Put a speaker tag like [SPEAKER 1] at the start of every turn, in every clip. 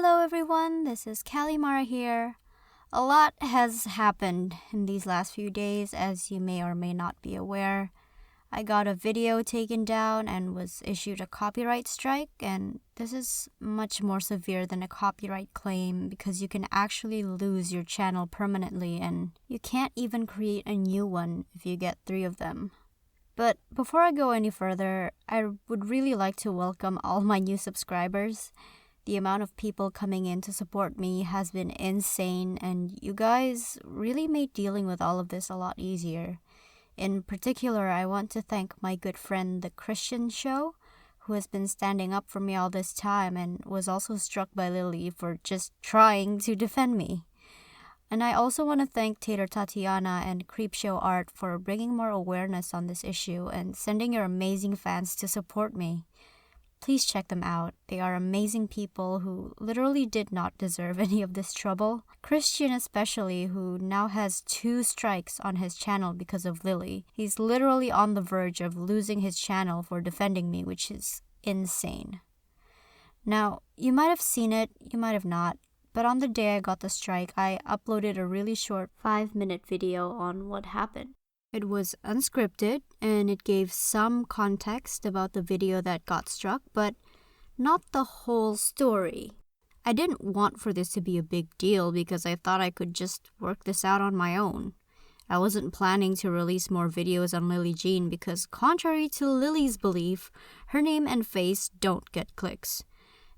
[SPEAKER 1] Hello everyone, this is Kalimara here. A lot has happened in these last few days, as you may or may not be aware. I got a video taken down and was issued a copyright strike, and this is much more severe than a copyright claim because you can actually lose your channel permanently and you can't even create a new one if you get 3 of them. But before I go any further, I would really like to welcome all my new subscribers. The amount of people coming in to support me has been insane, and you guys really made dealing with all of this a lot easier. In particular, I want to thank my good friend The Christian Show, who has been standing up for me all this time and was also struck by Lillee for just trying to defend me. And I also want to thank Tater Tatiana and Creepshow Art for bringing more awareness on this issue and sending your amazing fans to support me. Please check them out. They are amazing people who literally did not deserve any of this trouble. Christian especially, who now has 2 strikes on his channel because of Lillee. He's literally on the verge of losing his channel for defending me, which is insane. Now, you might have seen it, you might have not, but on the day I got the strike, I uploaded a really short 5-minute video on what happened. It was unscripted, and it gave some context about the video that got struck, but not the whole story. I didn't want for this to be a big deal because I thought I could just work this out on my own. I wasn't planning to release more videos on Lillee Jean because, contrary to Lillee's belief, her name and face don't get clicks.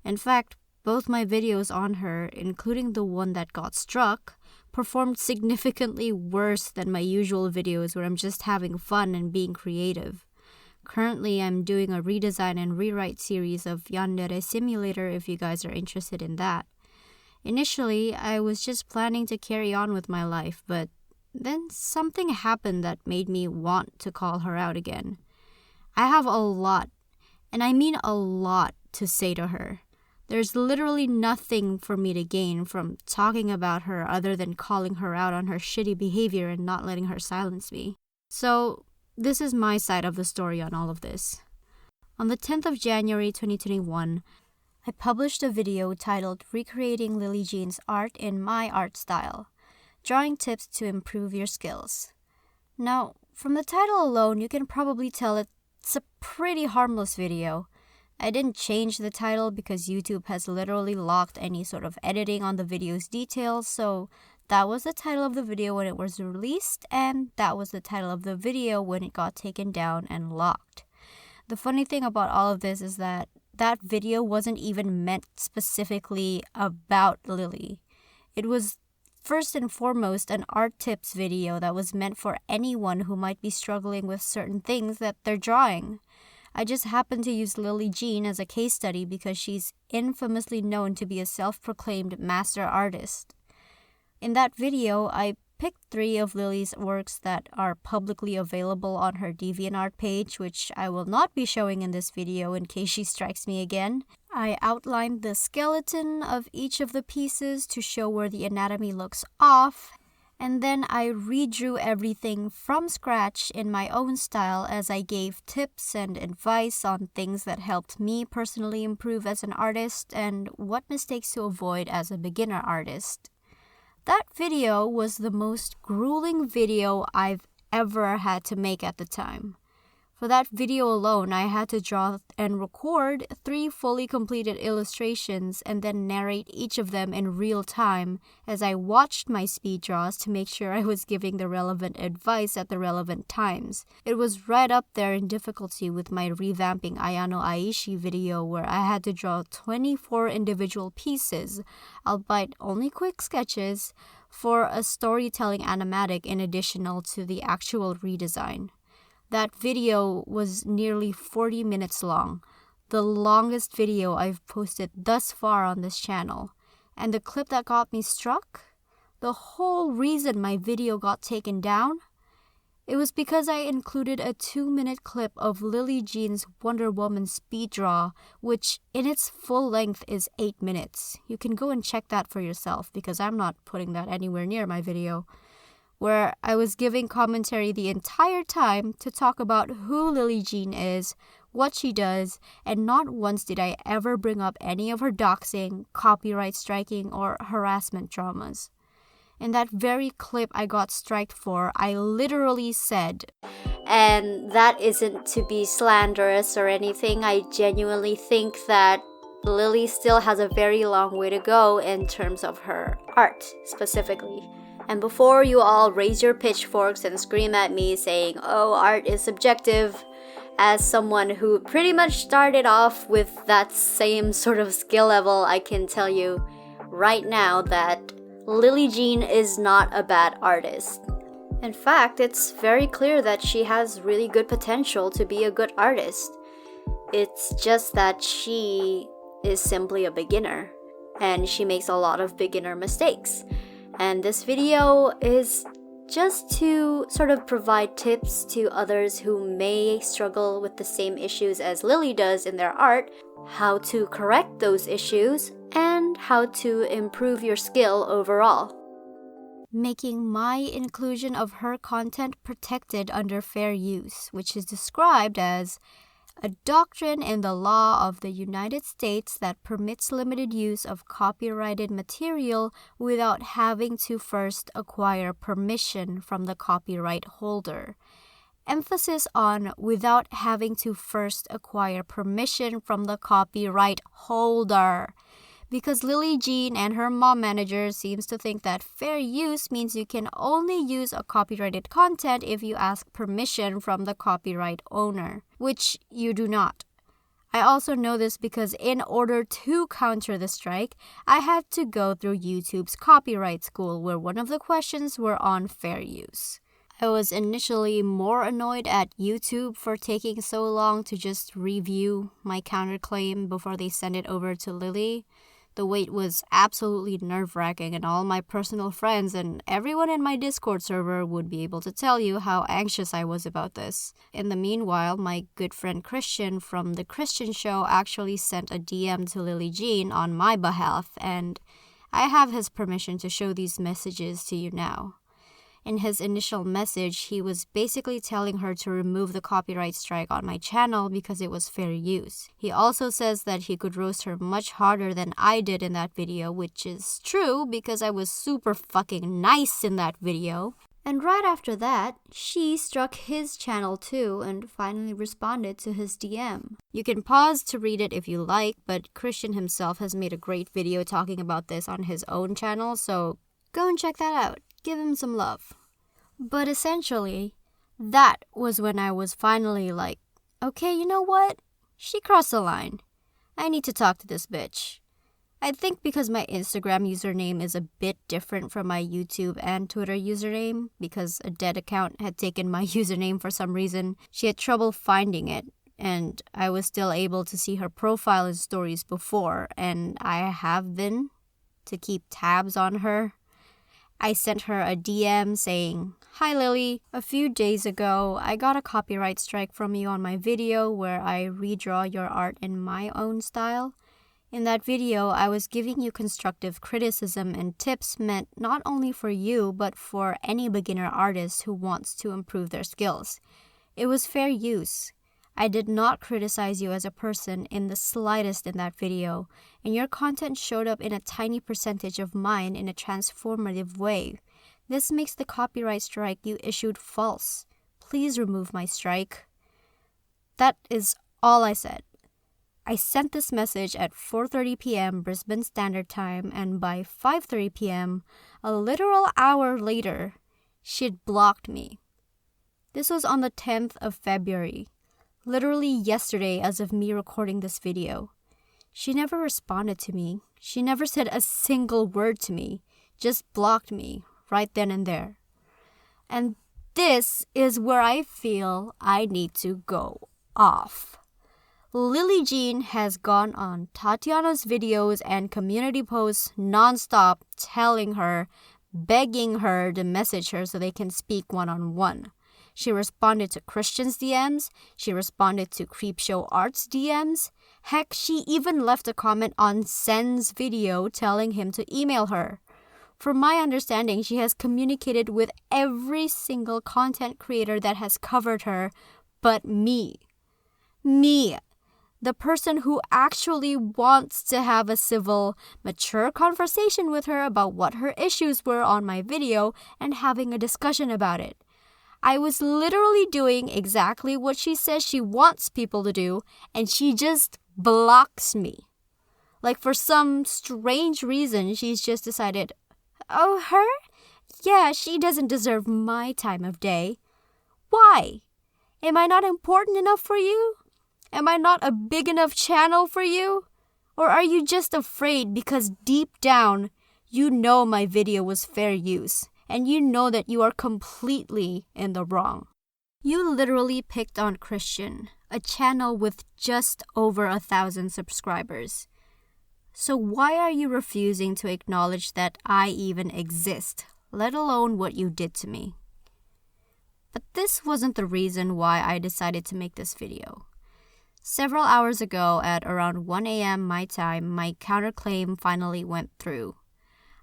[SPEAKER 1] In fact, both my videos on her, including the one that got struck, performed significantly worse than my usual videos where I'm just having fun and being creative. Currently, I'm doing a redesign and rewrite series of Yandere Simulator if you guys are interested in that. Initially, I was just planning to carry on with my life, but then something happened that made me want to call her out again. I have a lot, and I mean a lot, to say to her. There's literally nothing for me to gain from talking about her other than calling her out on her shitty behavior and not letting her silence me. So, this is my side of the story on all of this. On the 10th of January 2021, I published a video titled Recreating Lillee Jean's Art in My Art Style, Drawing Tips to Improve Your Skills. Now, from the title alone, you can probably tell it's a pretty harmless video. I didn't change the title because YouTube has literally locked any sort of editing on the video's details, so that was the title of the video when it was released, and that was the title of the video when it got taken down and locked. The funny thing about all of this is that video wasn't even meant specifically about Lillee. It was first and foremost an art tips video that was meant for anyone who might be struggling with certain things that they're drawing. I just happened to use Lillee Jean as a case study because she's infamously known to be a self-proclaimed master artist. In that video, I picked 3 of Lillee's works that are publicly available on her DeviantArt page, which I will not be showing in this video in case she strikes me again. I outlined the skeleton of each of the pieces to show where the anatomy looks off, and then I redrew everything from scratch in my own style as I gave tips and advice on things that helped me personally improve as an artist and what mistakes to avoid as a beginner artist. That video was the most grueling video I've ever had to make at the time. For that video alone, I had to draw and record 3 fully completed illustrations and then narrate each of them in real time as I watched my speed draws to make sure I was giving the relevant advice at the relevant times. It was right up there in difficulty with my revamping Ayano Aishi video where I had to draw 24 individual pieces, albeit only quick sketches, for a storytelling animatic in addition to the actual redesign. That video was nearly 40 minutes long, the longest video I've posted thus far on this channel. And the clip that got me struck? The whole reason my video got taken down? It was because I included a 2-minute clip of Lillee Jean's Wonder Woman speed draw, which in its full length is 8 minutes. You can go and check that for yourself because I'm not putting that anywhere near my video, where I was giving commentary the entire time to talk about who Lillee Jean is, what she does, and not once did I ever bring up any of her doxing, copyright striking, or harassment dramas. In that very clip I got striked for, I literally said, and that isn't to be slanderous or anything, I genuinely think that Lillee still has a very long way to go in terms of her art, specifically. And before you all raise your pitchforks and scream at me saying, oh, art is subjective, as someone who pretty much started off with that same sort of skill level, I can tell you right now that Lillee Jean is not a bad artist. In fact, it's very clear that she has really good potential to be a good artist. It's just that she is simply a beginner, and she makes a lot of beginner mistakes. And this video is just to sort of provide tips to others who may struggle with the same issues as Lillee does in their art, how to correct those issues, and how to improve your skill overall. Making my inclusion of her content protected under fair use, which is described as a doctrine in the law of the United States that permits limited use of copyrighted material without having to first acquire permission from the copyright holder. Emphasis on without having to first acquire permission from the copyright holder. Because Lillee Jean and her mom manager seems to think that fair use means you can only use a copyrighted content if you ask permission from the copyright owner, which you do not. I also know this because in order to counter the strike, I had to go through YouTube's copyright school where one of the questions were on fair use. I was initially more annoyed at YouTube for taking so long to just review my counterclaim before they send it over to Lillee. The wait was absolutely nerve-wracking, and all my personal friends and everyone in my Discord server would be able to tell you how anxious I was about this. In the meanwhile, my good friend Christian from The Christian Show actually sent a DM to Lillee Jean on my behalf, and I have his permission to show these messages to you now. In his initial message, he was basically telling her to remove the copyright strike on my channel because it was fair use. He also says that he could roast her much harder than I did in that video, which is true because I was super fucking nice in that video. And right after that, she struck his channel too and finally responded to his DM. You can pause to read it if you like, but Christian himself has made a great video talking about this on his own channel, so go and check that out. Give him some love. But essentially, that was when I was finally like, okay, you know what? She crossed the line. I need to talk to this bitch. I think because my Instagram username is a bit different from my YouTube and Twitter username, because a dead account had taken my username for some reason, she had trouble finding it, and I was still able to see her profile and stories before, and I have been to keep tabs on her. I sent her a DM saying, "Hi Lillee, a few days ago, I got a copyright strike from you on my video where I redraw your art in my own style. In that video, I was giving you constructive criticism and tips meant not only for you, but for any beginner artist who wants to improve their skills. It was fair use. I did not criticize you as a person in the slightest in that video, and your content showed up in a tiny percentage of mine in a transformative way. This makes the copyright strike you issued false. Please remove my strike." That is all I said. I sent this message at 4:30 p.m. Brisbane Standard Time, and by 5:30 p.m., a literal hour later, she'd blocked me. This was on the 10th of February. Literally yesterday as of me recording this video. She never responded to me. She never said a single word to me. Just blocked me right then and there. And this is where I feel I need to go off. Lillee Jean has gone on Tatiana's videos and community posts nonstop telling her, begging her to message her so they can speak one-on-one. She responded to Christian's DMs. She responded to Creepshow Art's DMs. Heck, she even left a comment on Sen's video telling him to email her. From my understanding, she has communicated with every single content creator that has covered her but me. Me, the person who actually wants to have a civil, mature conversation with her about what her issues were on my video and having a discussion about it. I was literally doing exactly what she says she wants people to do, and she just blocks me. Like, for some strange reason, she's just decided, oh, her? Yeah, she doesn't deserve my time of day. Why? Am I not important enough for you? Am I not a big enough channel for you? Or are you just afraid because deep down, you know my video was fair use, and you know that you are completely in the wrong? You literally picked on Christian, a channel with just over 1,000 subscribers. So why are you refusing to acknowledge that I even exist, let alone what you did to me? But this wasn't the reason why I decided to make this video. Several hours ago at around 1 a.m. my time, my counterclaim finally went through.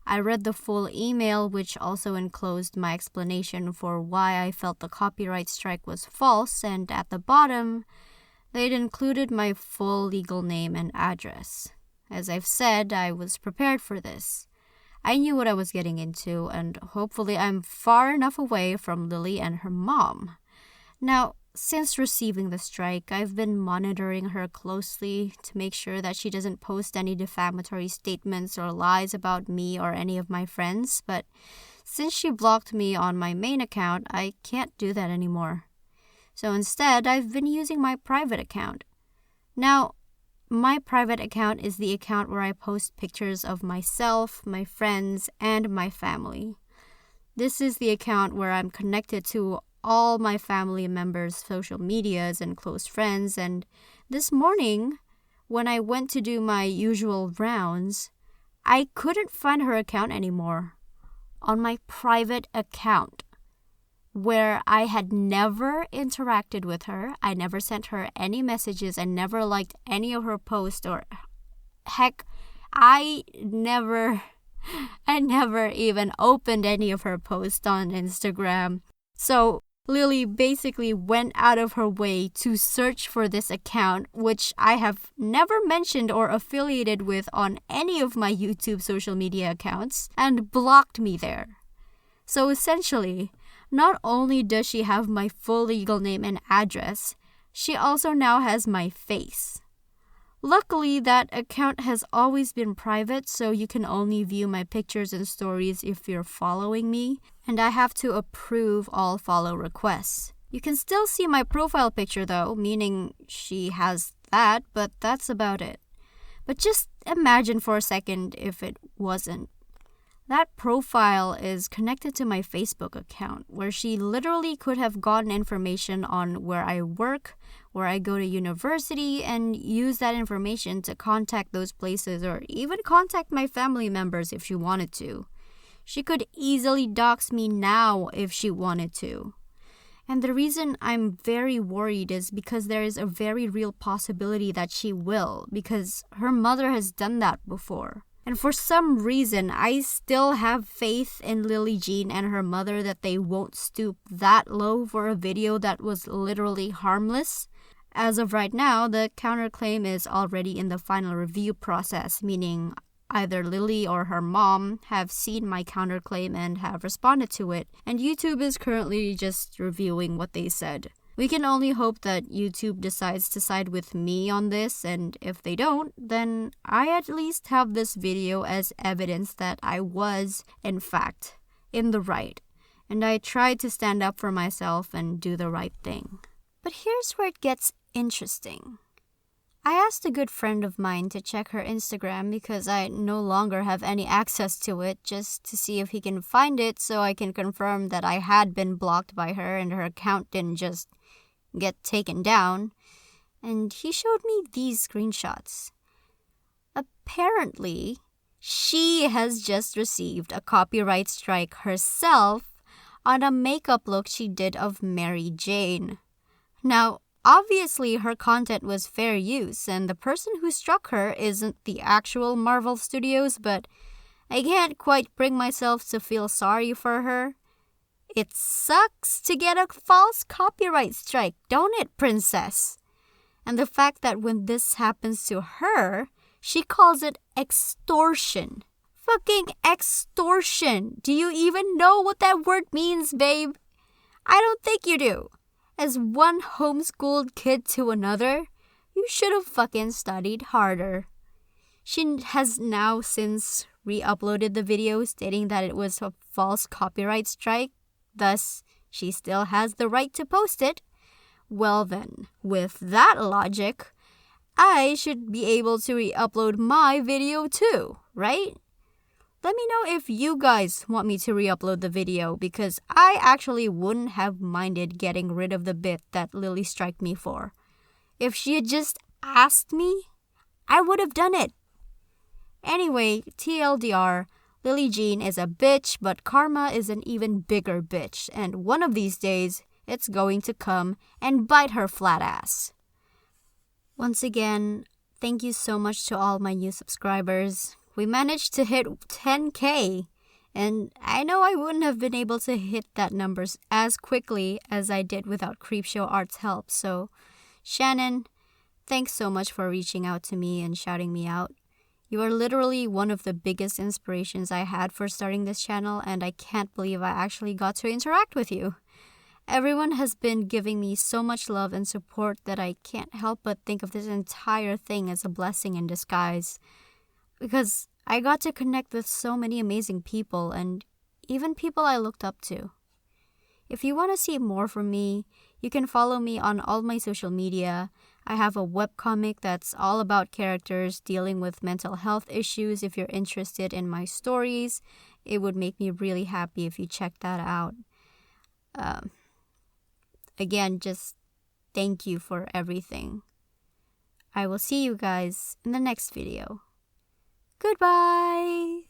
[SPEAKER 1] I read the full email, which also enclosed my explanation for why I felt the copyright strike was false, and at the bottom, they'd included my full legal name and address. As I've said, I was prepared for this. I knew what I was getting into, and hopefully I'm far enough away from Lillee and her mom. Now, since receiving the strike, I've been monitoring her closely to make sure that she doesn't post any defamatory statements or lies about me or any of my friends, but since she blocked me on my main account, I can't do that anymore. So instead, I've been using my private account. Now, my private account is the account where I post pictures of myself, my friends, and my family. This is the account where I'm connected to all my family members' social medias and close friends, and this morning, when I went to do my usual rounds, I couldn't find her account anymore. On my private account, where I had never interacted with her, I never sent her any messages, I never liked any of her posts, or heck, I never even opened any of her posts on Instagram. So Lillee basically went out of her way to search for this account, which I have never mentioned or affiliated with on any of my YouTube social media accounts, and blocked me there. So essentially, not only does she have my full legal name and address, she also now has my face. Luckily, that account has always been private, so you can only view my pictures and stories if you're following me, and I have to approve all follow requests. You can still see my profile picture though, meaning she has that, but that's about it. But just imagine for a second if it wasn't. That profile is connected to my Facebook account, where she literally could have gotten information on where I work, where I go to university, and use that information to contact those places or even contact my family members if she wanted to. She could easily dox me now if she wanted to. And the reason I'm very worried is because there is a very real possibility that she will, because her mother has done that before. And for some reason, I still have faith in Lillee Jean and her mother that they won't stoop that low for a video that was literally harmless. As of right now, the counterclaim is already in the final review process, meaning either Lillee or her mom have seen my counterclaim and have responded to it, and YouTube is currently just reviewing what they said. We can only hope that YouTube decides to side with me on this, and if they don't, then I at least have this video as evidence that I was, in fact, in the right, and I tried to stand up for myself and do the right thing. But here's where it gets interesting. I asked a good friend of mine to check her Instagram because I no longer have any access to it, just to see if he can find it so I can confirm that I had been blocked by her and her account didn't just get taken down. And he showed me these screenshots. Apparently, she has just received a copyright strike herself on a makeup look she did of Mary Jane. Now, obviously, her content was fair use, and the person who struck her isn't the actual Marvel Studios, but I can't quite bring myself to feel sorry for her. It sucks to get a false copyright strike, don't it, princess? And the fact that when this happens to her, she calls it extortion. Fucking extortion. Do you even know what that word means, babe? I don't think you do. As one homeschooled kid to another, you should have fucking studied harder. She has now since re-uploaded the video stating that it was a false copyright strike. Thus, she still has the right to post it. Well then, with that logic, I should be able to re-upload my video too, right? Let me know if you guys want me to re-upload the video because I actually wouldn't have minded getting rid of the bit that Lillee striked me for. If she had just asked me, I would have done it. Anyway, TLDR, Lillee Jean is a bitch, but karma is an even bigger bitch, and one of these days, it's going to come and bite her flat ass. Once again, thank you so much to all my new subscribers. We managed to hit 10K, and I know I wouldn't have been able to hit that numbers as quickly as I did without Creepshow Art's help. So, Shannon, thanks so much for reaching out to me and shouting me out. You are literally one of the biggest inspirations I had for starting this channel, and I can't believe I actually got to interact with you. Everyone has been giving me so much love and support that I can't help but think of this entire thing as a blessing in disguise. Because I got to connect with so many amazing people and even people I looked up to. If you want to see more from me, you can follow me on all my social media. I have a webcomic that's all about characters dealing with mental health issues. If you're interested in my stories, it would make me really happy if you check that out. Again, just thank you for everything. I will see you guys in the next video. Goodbye!